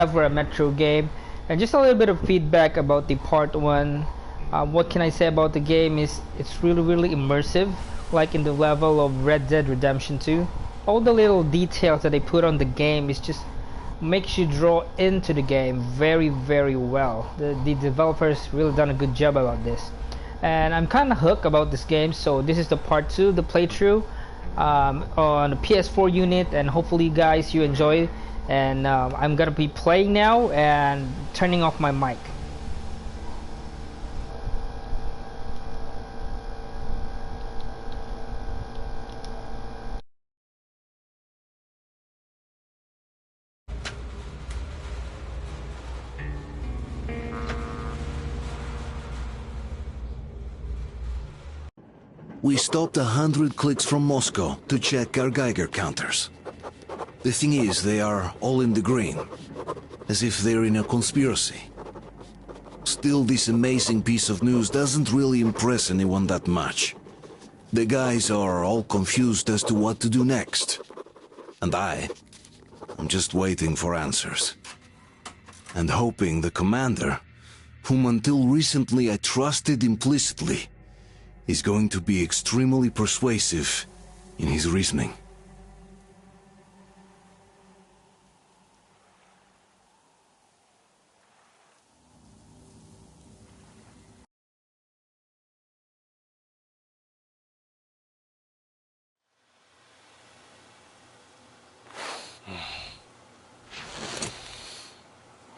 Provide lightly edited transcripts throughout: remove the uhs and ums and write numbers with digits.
for a Metro game, and just a little bit of feedback about the part one. What can I say about the game is it's really immersive, like in the level of Red Dead Redemption 2. All the little details that they put on the game is just makes you draw into the game very well. The developers really done a good job about this, and I'm kind of hooked about this game. So this is the part 2, the playthrough on the PS4 unit, and hopefully guys you enjoy. And I'm gonna be playing now and turning off my mic. We stopped 100 clicks from Moscow to check our Geiger counters. The thing is, they are all in the green, as if they're in a conspiracy. Still, this amazing piece of news doesn't really impress anyone that much. The guys are all confused as to what to do next. And I'm just waiting for answers. And hoping the commander, whom until recently I trusted implicitly, is going to be extremely persuasive in his reasoning.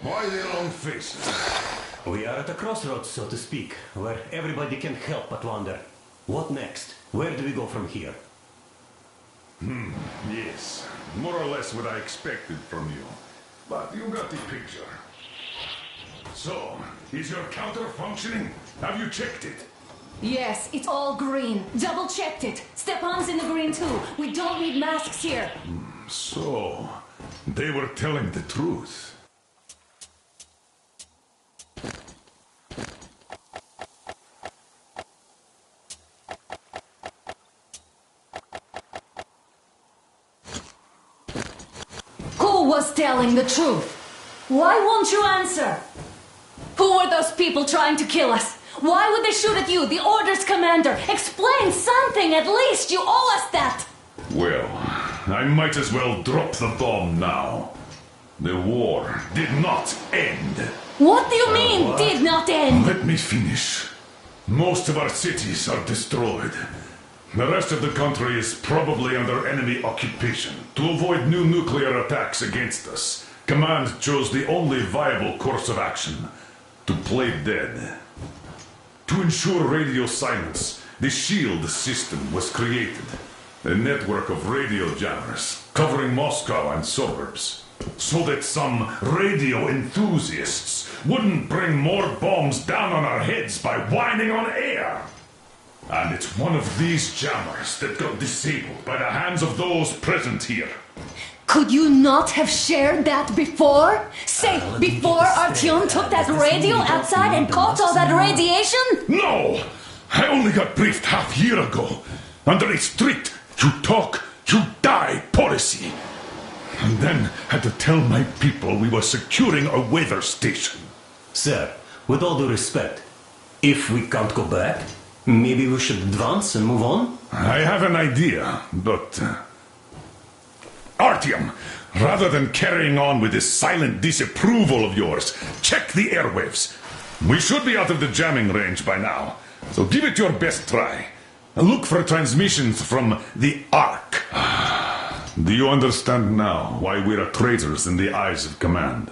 Why the long faces? We are at a crossroads, so to speak, where everybody can help but wonder. What next? Where do we go from here? Yes, more or less what I expected from you. But you got the picture. So, is your counter functioning? Have you checked it? Yes, it's all green. Double-checked it. Stepan's in the green too. We don't need masks here. So, they were telling the truth. Who was telling the truth? Why won't you answer? Who were those people trying to kill us? Why would they shoot at you, the Order's commander? Explain something, at least! You owe us that! Well, I might as well drop the bomb now. The war did not end. What do you mean, did not end? Let me finish. Most of our cities are destroyed. The rest of the country is probably under enemy occupation. To avoid new nuclear attacks against us, Command chose the only viable course of action: to play dead. To ensure radio silence, the SHIELD system was created. A network of radio jammers covering Moscow and suburbs. So that some radio enthusiasts wouldn't bring more bombs down on our heads by whining on air. And it's one of these jammers that got disabled by the hands of those present here. Could you not have shared that before? Say, before Artyom took that radio outside and caught all that radiation? No! I only got briefed half year ago, under a strict you talk, you die policy. And then had to tell my people we were securing a weather station. Sir, with all due respect, if we can't go back, maybe we should advance and move on? I have an idea, but... Artyom, rather than carrying on with this silent disapproval of yours, check the airwaves. We should be out of the jamming range by now, so give it your best try. Look for transmissions from the Ark. Do you understand now why we are traitors in the eyes of Command?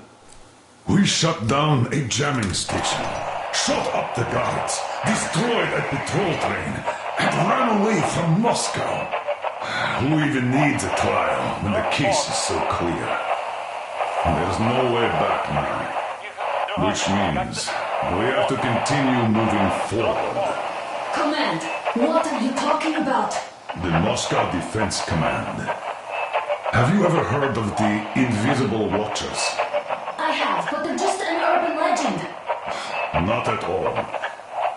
We shut down a jamming station, shot up the guards, destroyed a patrol train, and ran away from Moscow. Who even needs a trial when the case is so clear? There's no way back now. Which means we have to continue moving forward. Command, what are you talking about? The Moscow Defense Command. Have you ever heard of the Invisible Watchers? I have, but they're just an urban legend. Not at all.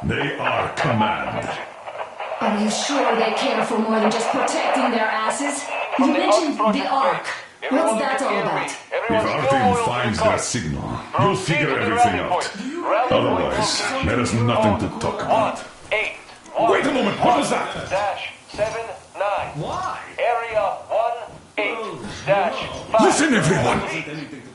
They are Command. Are you sure they care for more than just protecting their asses? You mentioned the Ark. What's that all about? If Artyom finds their signal, you'll figure everything out. Otherwise, there is nothing to talk about. 8. Wait a moment, what was that? -79. Why? Area 18-5. Listen, everyone!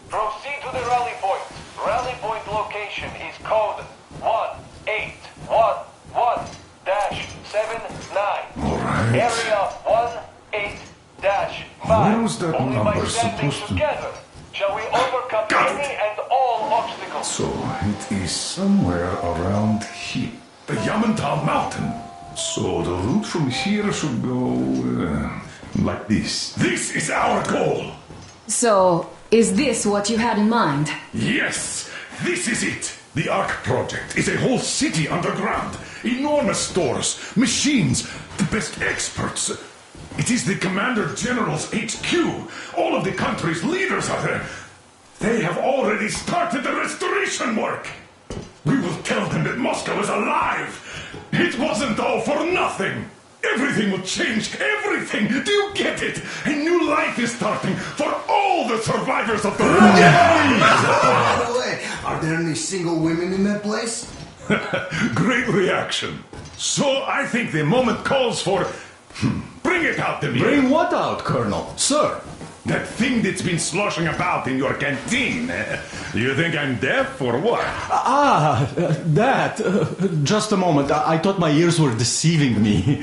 Proceed to the rally point. Rally point location is code 1811-79. Alright. Area 18-5. Where's that Only by number standing supposed to- together shall we overcome Got it. any and all obstacles. So, it is somewhere around here. The Yamantau Mountain. So, the route from here should go like this. This is our goal! So, is this what you had in mind? Yes, this is it. The Ark Project is a whole city underground. Enormous stores, machines, the best experts. It is the Commander General's HQ. All of the country's leaders are there. They have already started the restoration work. We will tell them that Moscow is alive. It wasn't all for nothing. Everything will change. Everything. Do you get it? A new life is starting for all the survivors of the war. By the way, are there any single women in that place? Great reaction. So I think the moment calls for... Bring it out to me. Bring what out, Colonel? Sir? That thing that's been sloshing about in your canteen. You think I'm deaf or what? That. Just a moment. I thought my ears were deceiving me.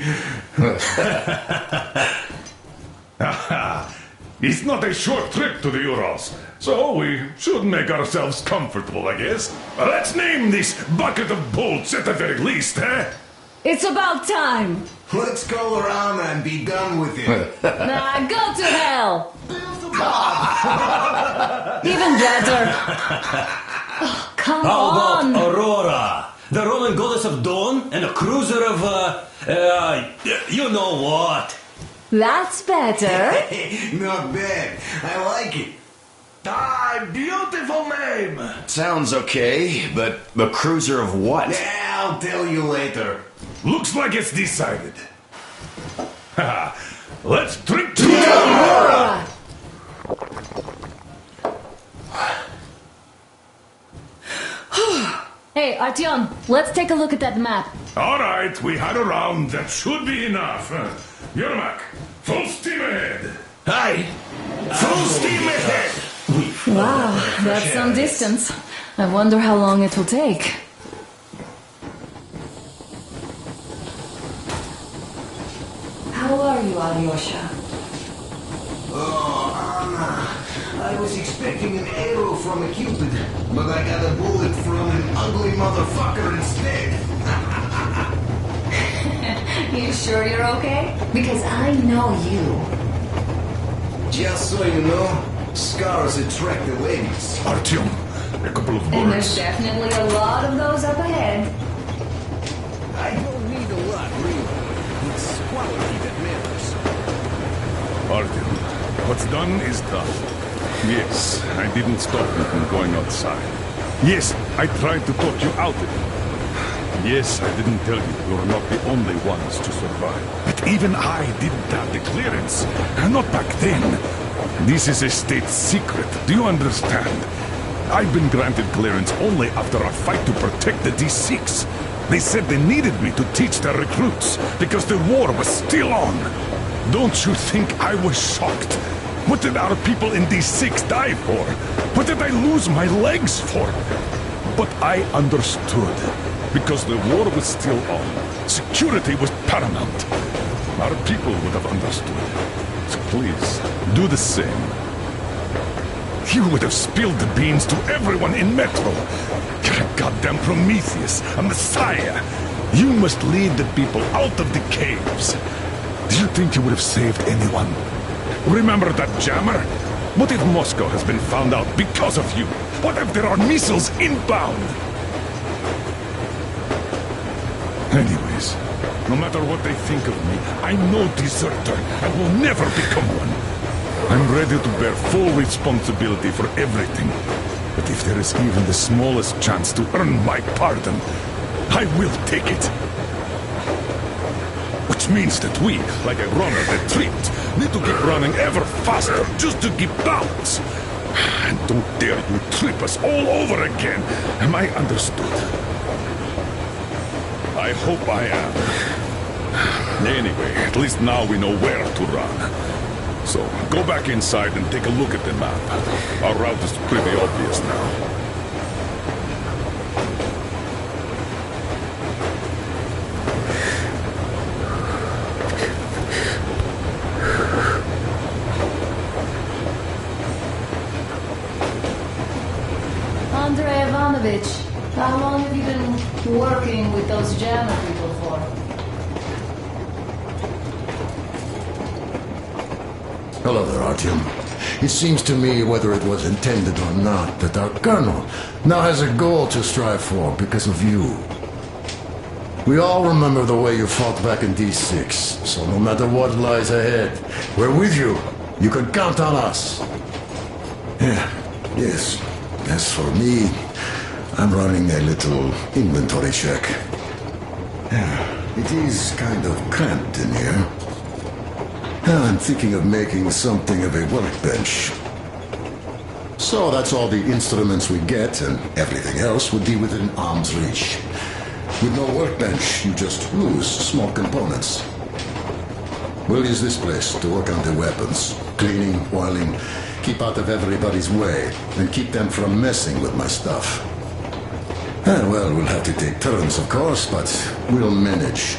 It's not a short trip to the Urals, so we should make ourselves comfortable, I guess. Let's name this bucket of bolts at the very least, eh? It's about time! Let's go around and be done with it. Nah, go to hell! Even better. Oh, come How on! about Aurora? The Roman goddess of dawn and a cruiser of, you know what? That's better. Not bad. I like it. Beautiful name! Sounds okay, but the cruiser of what? Yeah, I'll tell you later. Looks like it's decided. Let's drink to Aurora! Hey, Artyom, let's take a look at that map. All right, we had a round. That should be enough. Yermak, full steam ahead. Hi! Full steam ahead! Wow, that's some distance. I wonder how long it will take. How are you, Alyosha? Oh, Anna. I was expecting an arrow from a cupid, but I got a bullet from an ugly motherfucker instead. You sure you're okay? Because I know you. Just so you know, scars attract the ladies. Artyom, a couple of And there's words. definitely a lot of those up ahead. I don't need a lot, really. It's quality that matters. Artyom, what's done is done. Yes, I didn't stop you from going outside. Yes, I tried to talk you out of it. Yes, I didn't tell you you're not the only ones to survive. But even I didn't have the clearance. Not back then. This is a state secret. Do you understand? I've been granted clearance only after a fight to protect the D6. They said they needed me to teach their recruits because the war was still on. Don't you think I was shocked? What did our people in D6 die for? What did I lose my legs for? But I understood. Because the war was still on. Security was paramount. Our people would have understood. So please, do the same. You would have spilled the beans to everyone in Metro. You're a goddamn Prometheus, a messiah. You must lead the people out of the caves. Do you think you would have saved anyone? Remember that jammer? What if Moscow has been found out because of you? What if there are missiles inbound? Anyways, no matter what they think of me, I'm no deserter and will never become one. I'm ready to bear full responsibility for everything. But if there is even the smallest chance to earn my pardon, I will take it. Which means that we, like a runner that tripped, need to keep running ever faster just to keep balance. And don't dare you trip us all over again. Am I understood? I hope I am. Anyway, at least now we know where to run. So, go back inside and take a look at the map. Our route is pretty obvious now. Andrei Ivanovich, how long have you been working with those Jammer people for? Hello there, Artyom. It seems to me, whether it was intended or not, that our colonel now has a goal to strive for because of you. We all remember the way you fought back in D6, so no matter what lies ahead, we're with you. You can count on us. Yes. As for me, I'm running a little inventory check. It is kind of cramped in here. I'm thinking of making something of a workbench. So that's all the instruments we get, and everything else would be within arm's reach. With no workbench, you just lose small components. We'll use this place to work on the weapons. Cleaning, oiling, keep out of everybody's way, and keep them from messing with my stuff. Well, we'll have to take turns, of course, but we'll manage.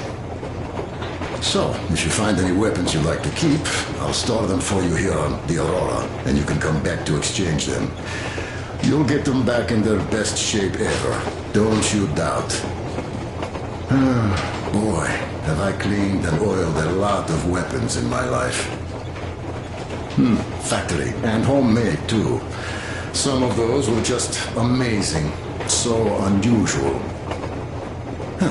So, if you find any weapons you'd like to keep, I'll store them for you here on the Aurora, and you can come back to exchange them. You'll get them back in their best shape ever. Don't you doubt. Boy, have I cleaned and oiled a lot of weapons in my life. Factory and homemade, too. Some of those were just amazing. So unusual.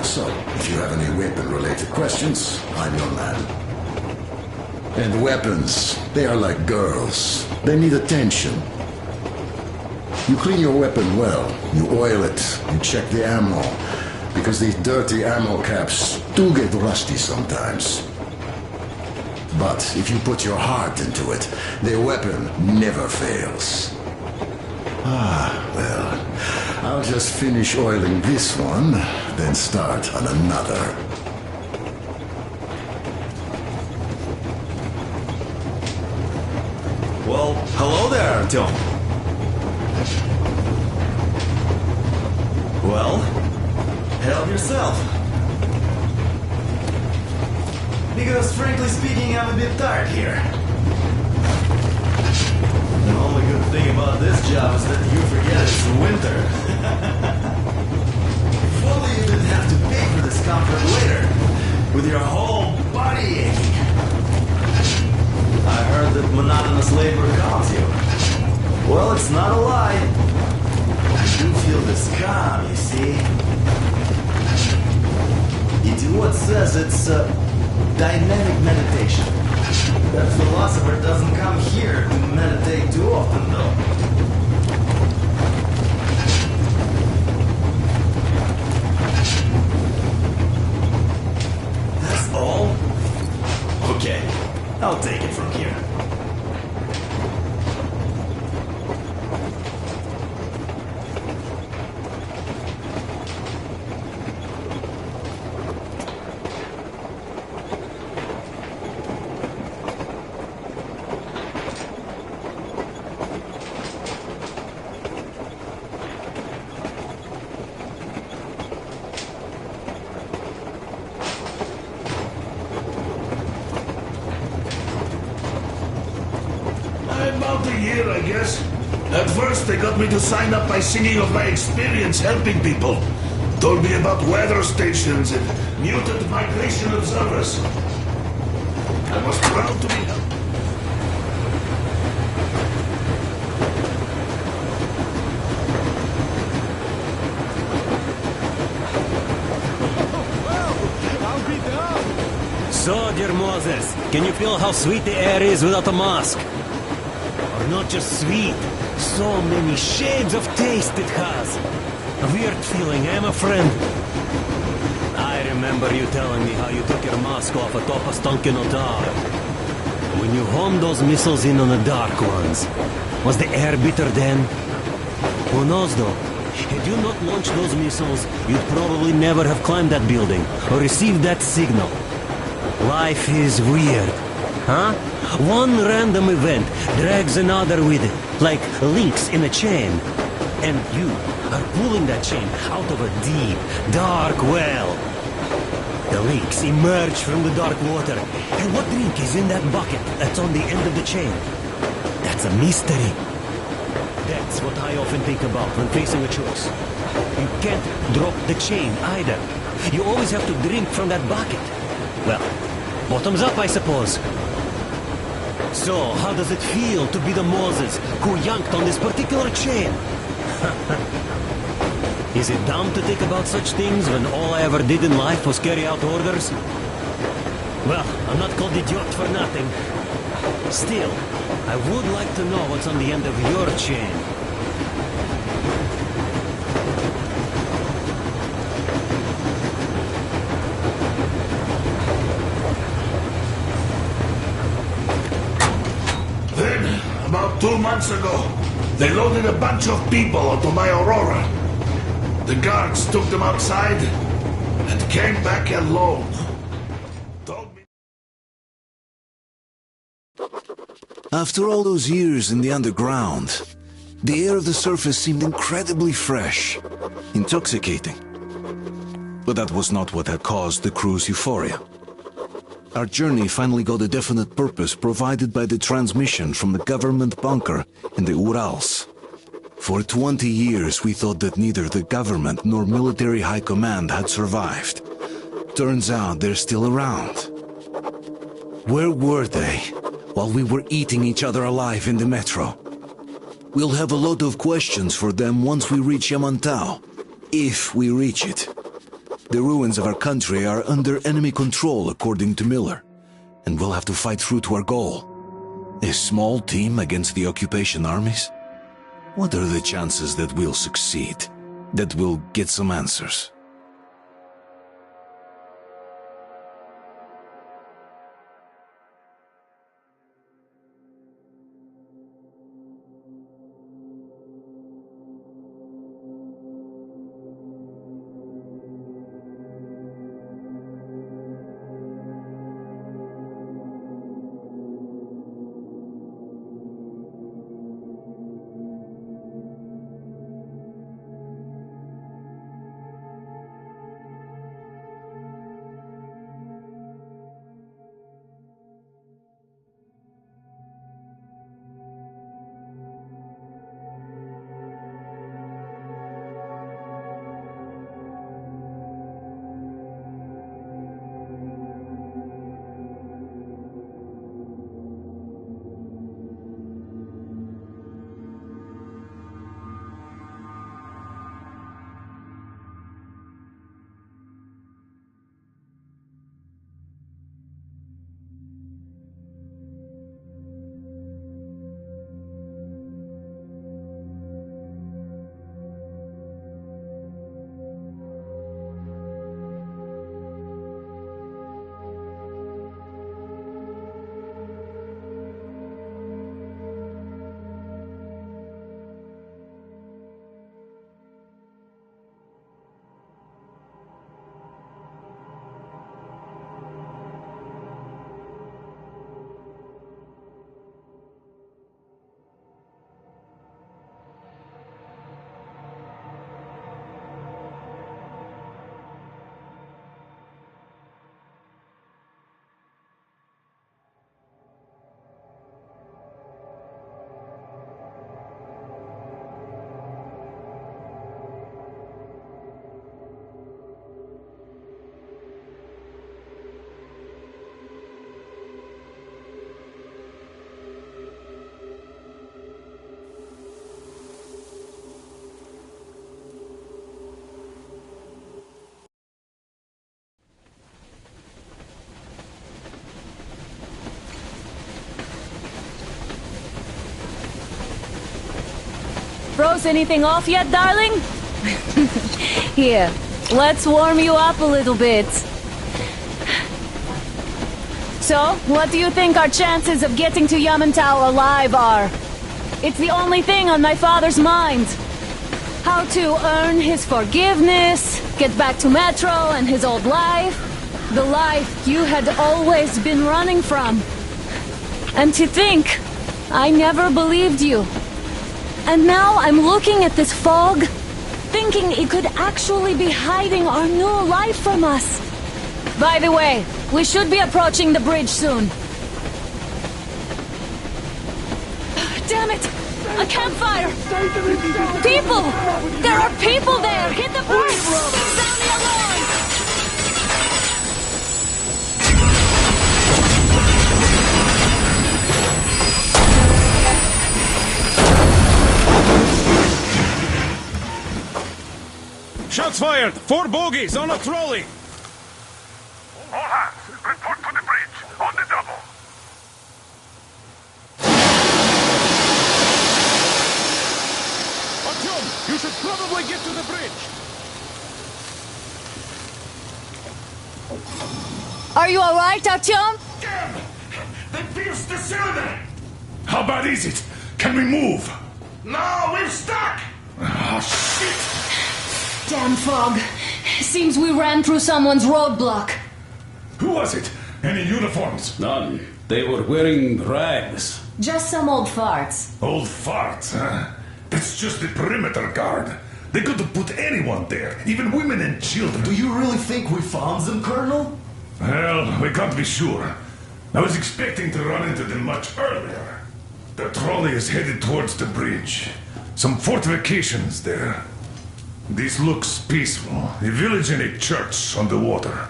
So, if you have any weapon-related questions, I'm your man. And weapons, they are like girls. They need attention. You clean your weapon well, you oil it, you check the ammo, because these dirty ammo caps do get rusty sometimes. But if you put your heart into it, the weapon never fails. Well, I'll just finish oiling this one, then start on another. Well, hello there, Artyom. Well, help yourself. Because frankly speaking, I'm a bit tired here. The only good thing about this job is that you forget it's winter. If only you didn't have to pay for this comfort later, with your whole body aching. I heard that monotonous labor calms you. Well, it's not a lie. I do feel this calm, you see. Idiot says it's dynamic meditation. That philosopher doesn't come here to meditate too often, though. That's all? Okay, I'll take it from here. About a year, I guess. At first, they got me to sign up by singing of my experience helping people. Told me about weather stations and mutant migration observers. I was proud to be helped. So, dear Moses, can you feel how sweet the air is without a mask? Or not just sweet, so many shades of taste it has. A weird feeling, eh, my friend? I remember you telling me how you took your mask off atop a Stonkino Tower. When you homed those missiles in on the Dark Ones. Was the air bitter then? Who knows though? Had you not launched those missiles, you'd probably never have climbed that building or received that signal. Life is weird, huh? One random event drags another with it, like links in a chain. And you are pulling that chain out of a deep, dark well. The links emerge from the dark water. And what drink is in that bucket that's on the end of the chain? That's a mystery. That's what I often think about when facing a choice. You can't drop the chain either. You always have to drink from that bucket. Well, bottoms up, I suppose. So, how does it feel to be the Moses who yanked on this particular chain? Is it dumb to think about such things when all I ever did in life was carry out orders? Well, I'm not called idiot for nothing. Still, I would like to know what's on the end of your chain. Then, about 2 months ago, they loaded a bunch of people onto my Aurora. The guards took them outside and came back alone. Told me. After all those years in the underground, the air of the surface seemed incredibly fresh, intoxicating. But that was not what had caused the crew's euphoria. Our journey finally got a definite purpose provided by the transmission from the government bunker in the Urals. For 20 years we thought that neither the government nor military high command had survived. Turns out they're still around. Where were they while we were eating each other alive in the metro? We'll have a lot of questions for them once we reach Yamantau, if we reach it. The ruins of our country are under enemy control, according to Miller, and we'll have to fight through to our goal. A small team against the occupation armies? What are the chances that we'll succeed? That we'll get some answers? Froze anything off yet, darling? Here, let's warm you up a little bit. So, what do you think our chances of getting to Yamantau alive are? It's the only thing on my father's mind. How to earn his forgiveness, get back to Metro and his old life. The life you had always been running from. And to think, I never believed you. And now I'm looking at this fog, thinking it could actually be hiding our new life from us. By the way, we should be approaching the bridge soon. Damn it! A campfire! People! There are people there! Hit the bridge! Sound the alarm! Shots fired! 4 bogies on a trolley! All hands, report to the bridge, on the double. Artyom, you should probably get to the bridge! Are you alright, Artyom? Damn! They pierced the cylinder! How bad is it? Can we move? No, we're stuck! Ah, shit! Damn fog. Seems we ran through someone's roadblock. Who was it? Any uniforms? None. They were wearing rags. Just some old farts. Old farts, huh? That's just the perimeter guard. They could have put anyone there, even women and children. Do you really think we found them, Colonel? Well, we can't be sure. I was expecting to run into them much earlier. The trolley is headed towards the bridge. Some fortifications there. This looks peaceful. A village and a church on the water.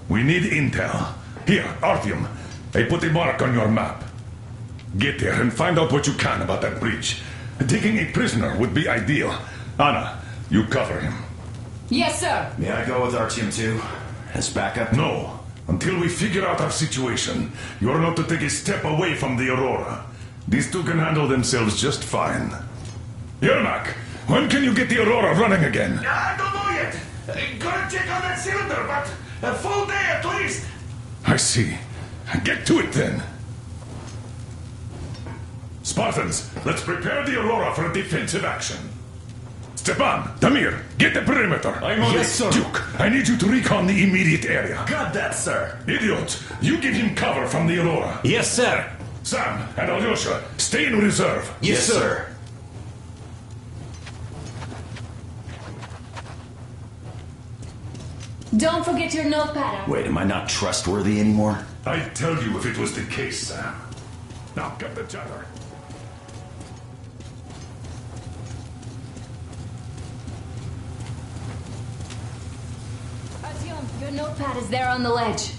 We need intel. Here, Artyom, I put a mark on your map. Get there and find out what you can about that bridge. Taking a prisoner would be ideal. Anna, you cover him. Yes, sir. May I go with Artyom too? As backup? No. Until we figure out our situation, you are not to take a step away from the Aurora. These two can handle themselves just fine. Yermak, when can you get the Aurora running again? I don't know yet. Gotta check on that cylinder, but a full day at least. I see. Get to it then. Spartans, let's prepare the Aurora for a defensive action. Stepan, Damir, get the perimeter. I'm on it, sir. Duke, I need you to recon the immediate area. Got that, sir. Idiot, you give him cover from the Aurora. Yes, sir! Sam and Alyosha, stay in reserve. Yes, sir. Don't forget your notepad. Wait, am I not trustworthy anymore? I'd tell you if it was the case, Sam. Now, get the chatter. Artyom, your notepad is there on the ledge.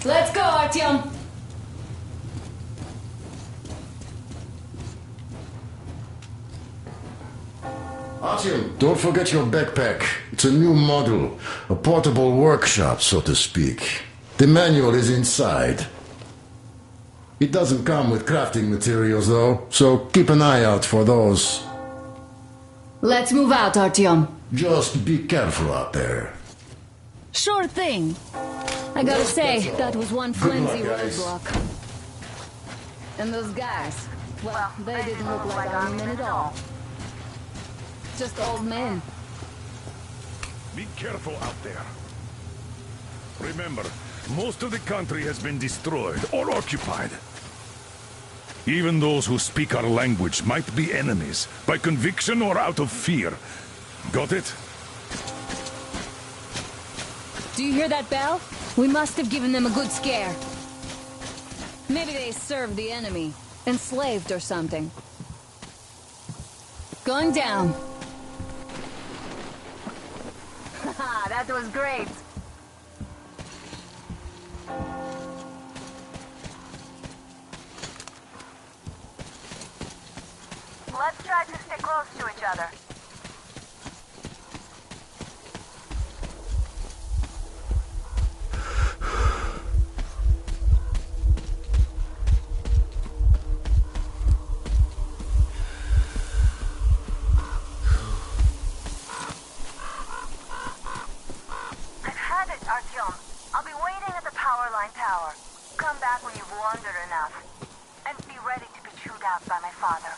Let's go, Artyom! Artyom, don't forget your backpack. It's a new model. A portable workshop, so to speak. The manual is inside. It doesn't come with crafting materials, though, so keep an eye out for those. Let's move out, Artyom. Just be careful out there. Sure thing. I gotta say, that was one flimsy luck, guys. roadblock. And those guys, well, they didn't look like army men at all. Just old men. Be careful out there. Remember, most of the country has been destroyed or occupied. Even those who speak our language might be enemies, by conviction or out of fear. Got it? Do you hear that bell? We must have given them a good scare. Maybe they served the enemy, enslaved or something. Going down. Haha, that was great. to stay close to each other. I've had it, Artyom. I'll be waiting at the power line tower. Come back when you've wandered enough. And be ready to be chewed out by my father.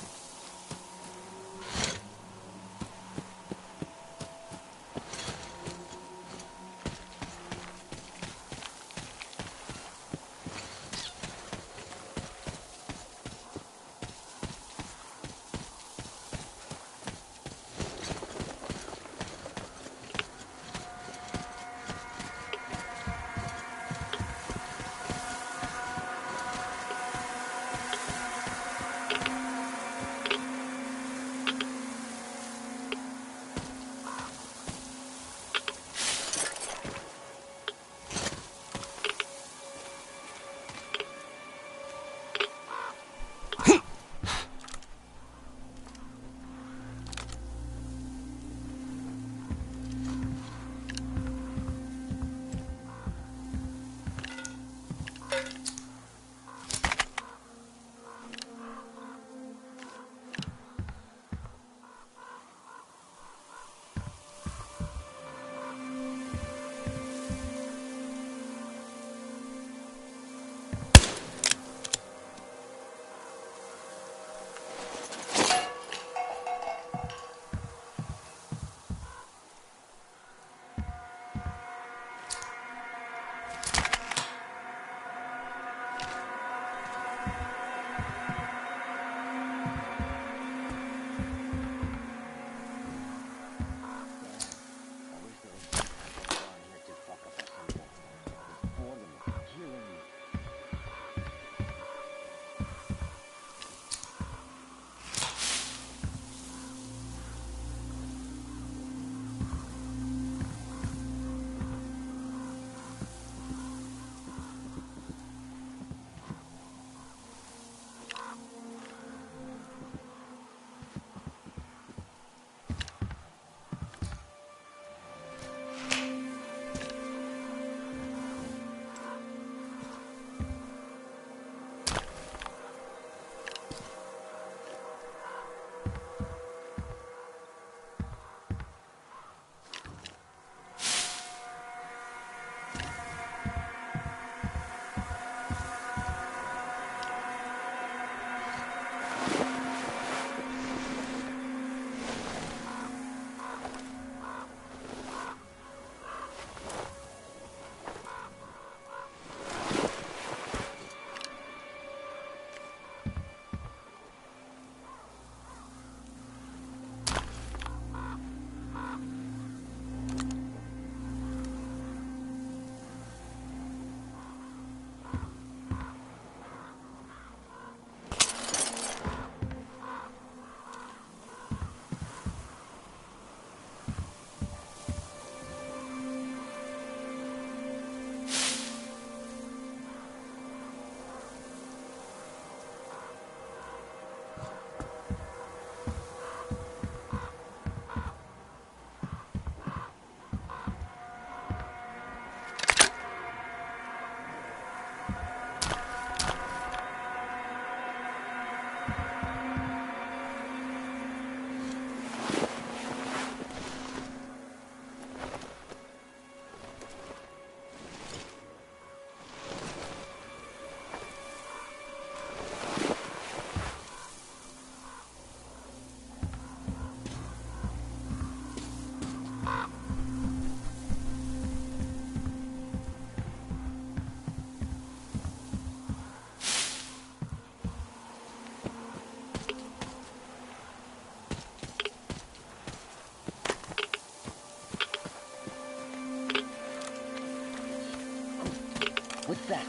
What's that?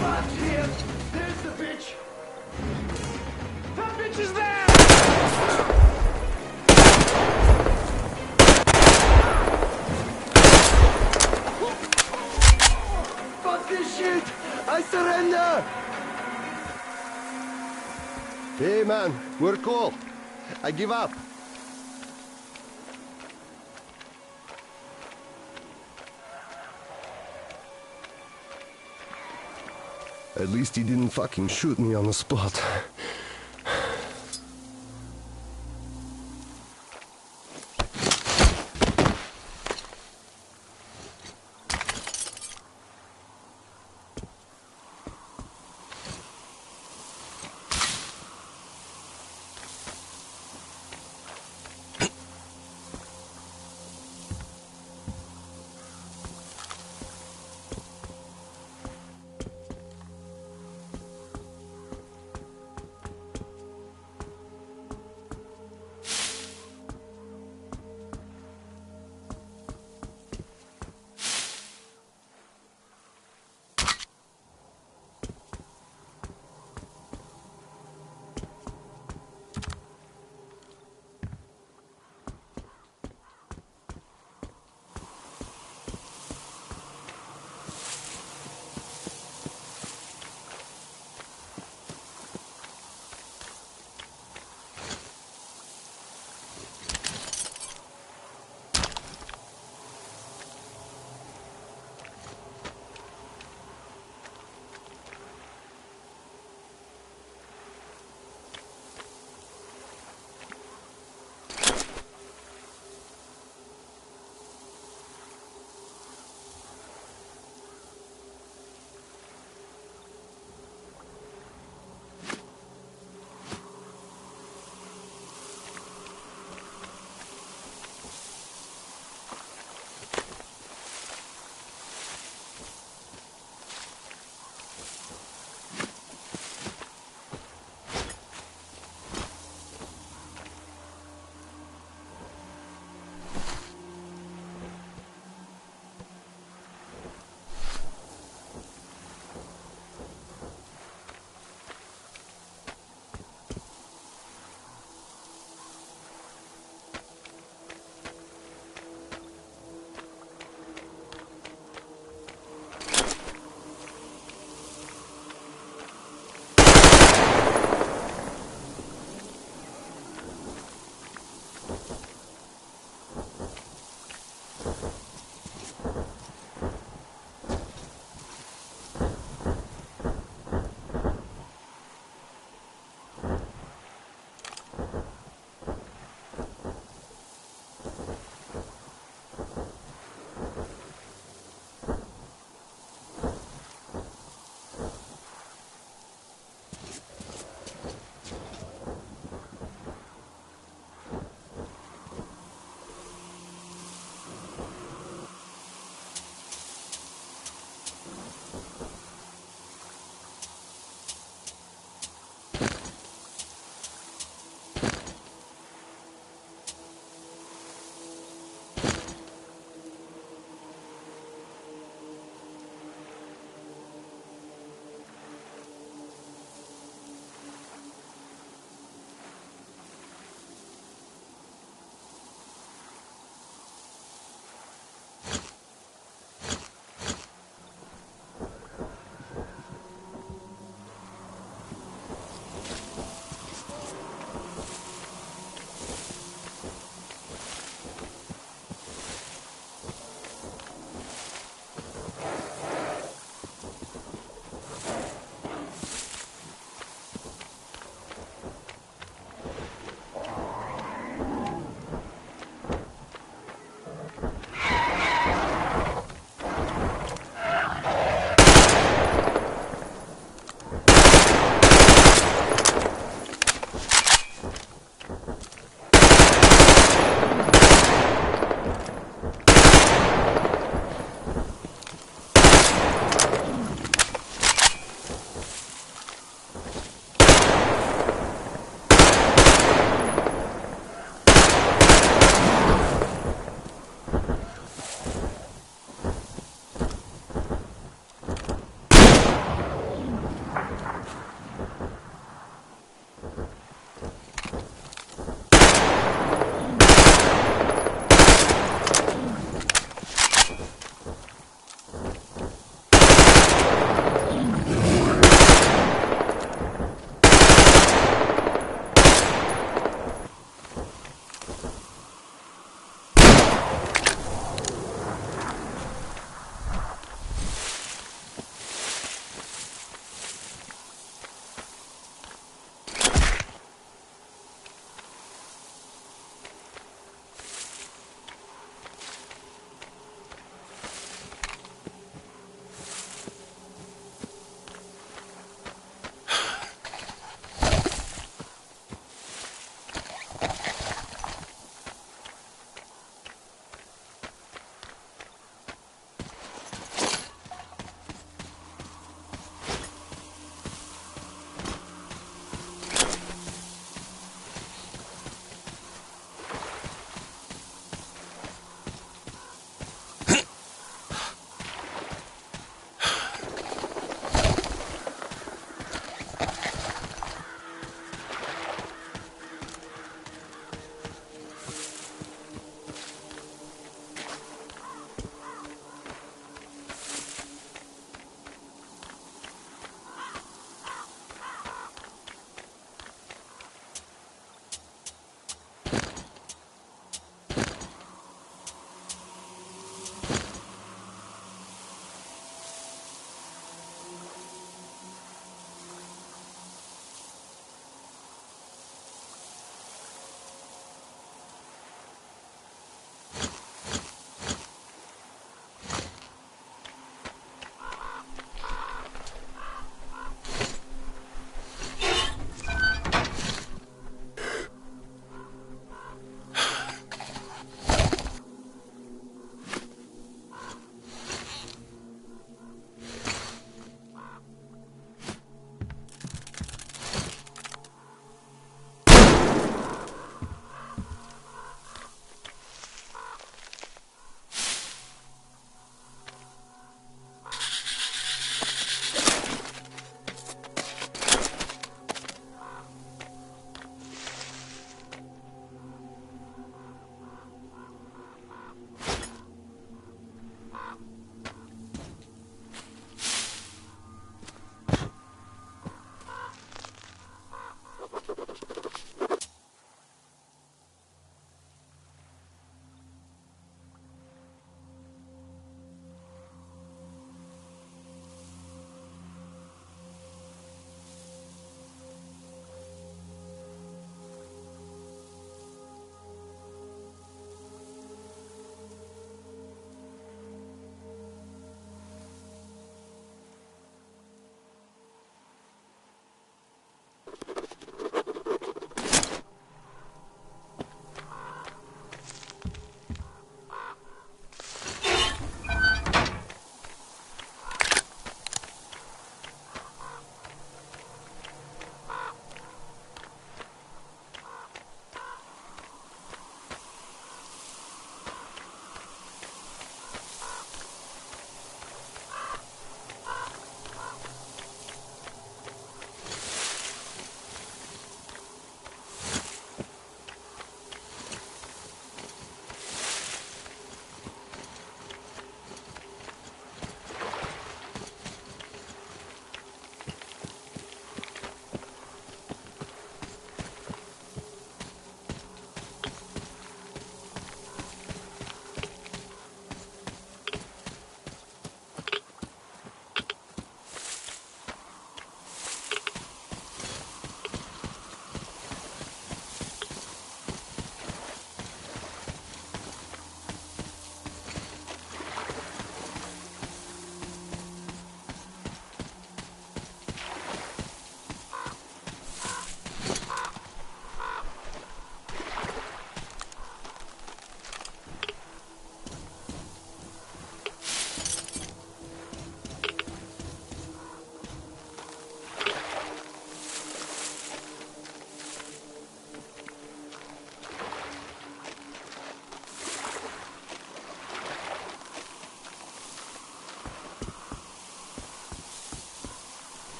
Fuck him! There's the bitch! That bitch is there! Fuck this shit! I surrender! Hey man, we're cool. I give up. At least he didn't fucking shoot me on the spot.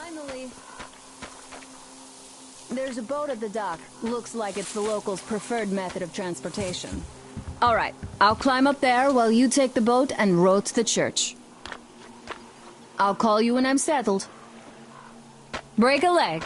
Finally. There's a boat at the dock. Looks like it's the locals' preferred method of transportation. All right, I'll climb up there while you take the boat and row to the church. I'll call you when I'm settled. Break a leg.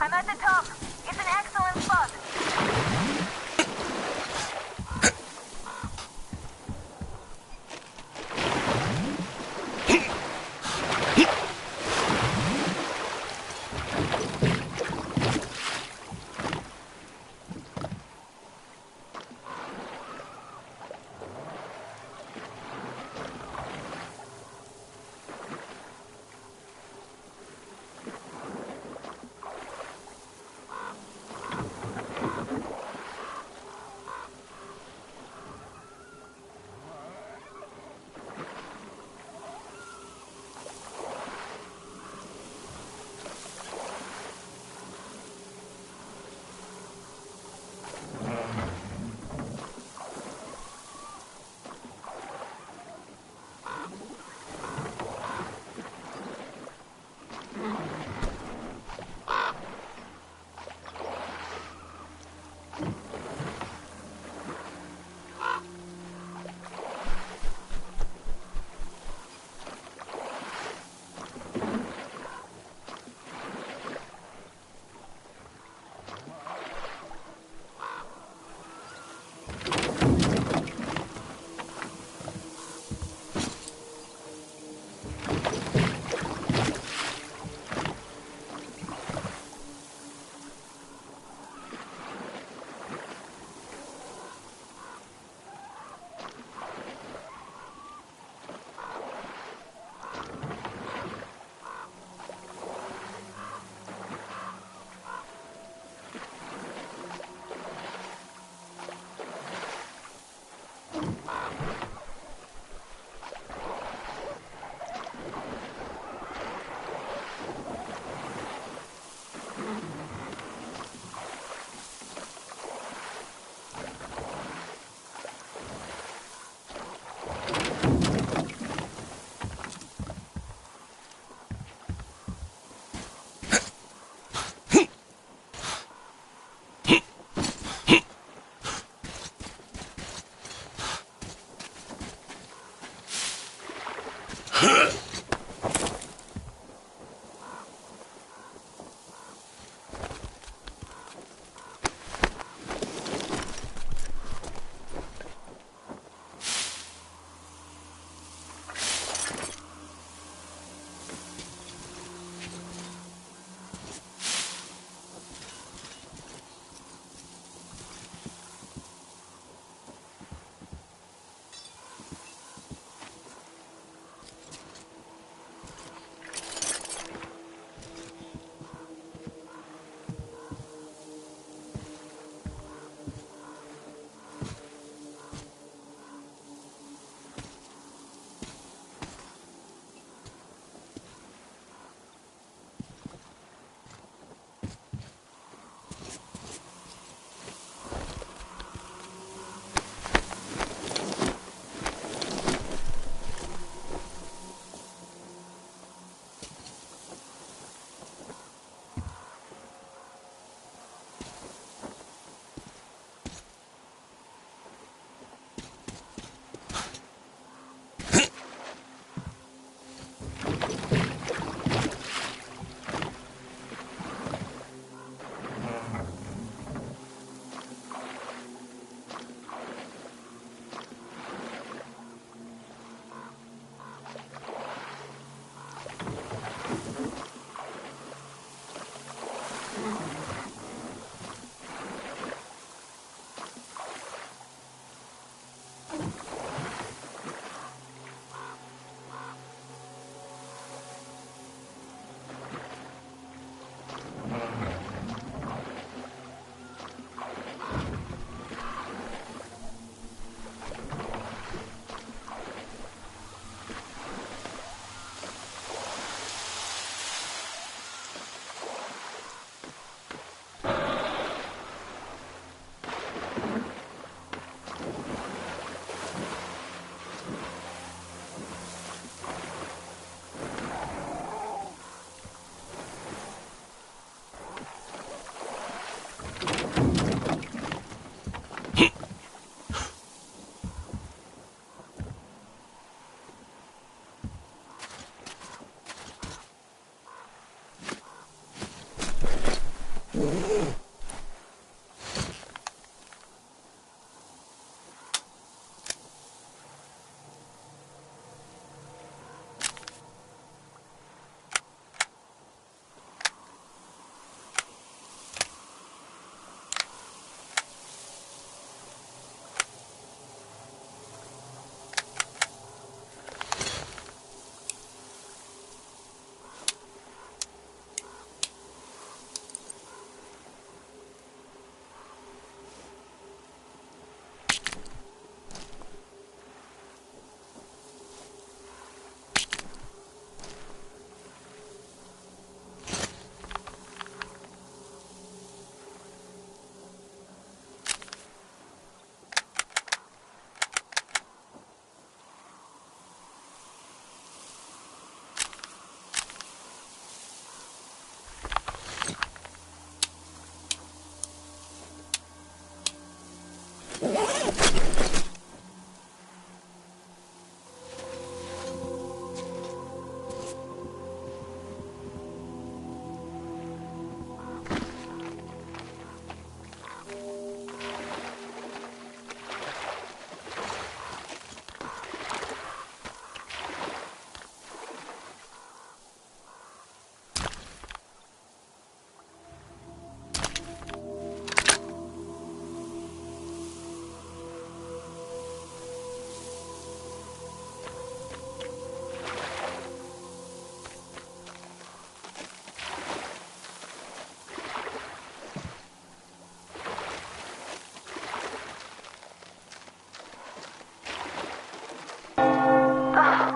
I'm at the top. It's an excellent spot.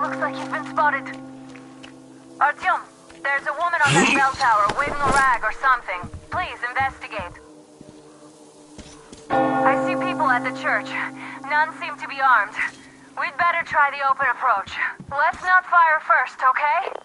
Looks like you've been spotted. Artyom, there's a woman on that bell tower waving a rag or something. Please investigate. I see people at the church. None seem to be armed. We'd better try the open approach. Let's not fire first, okay?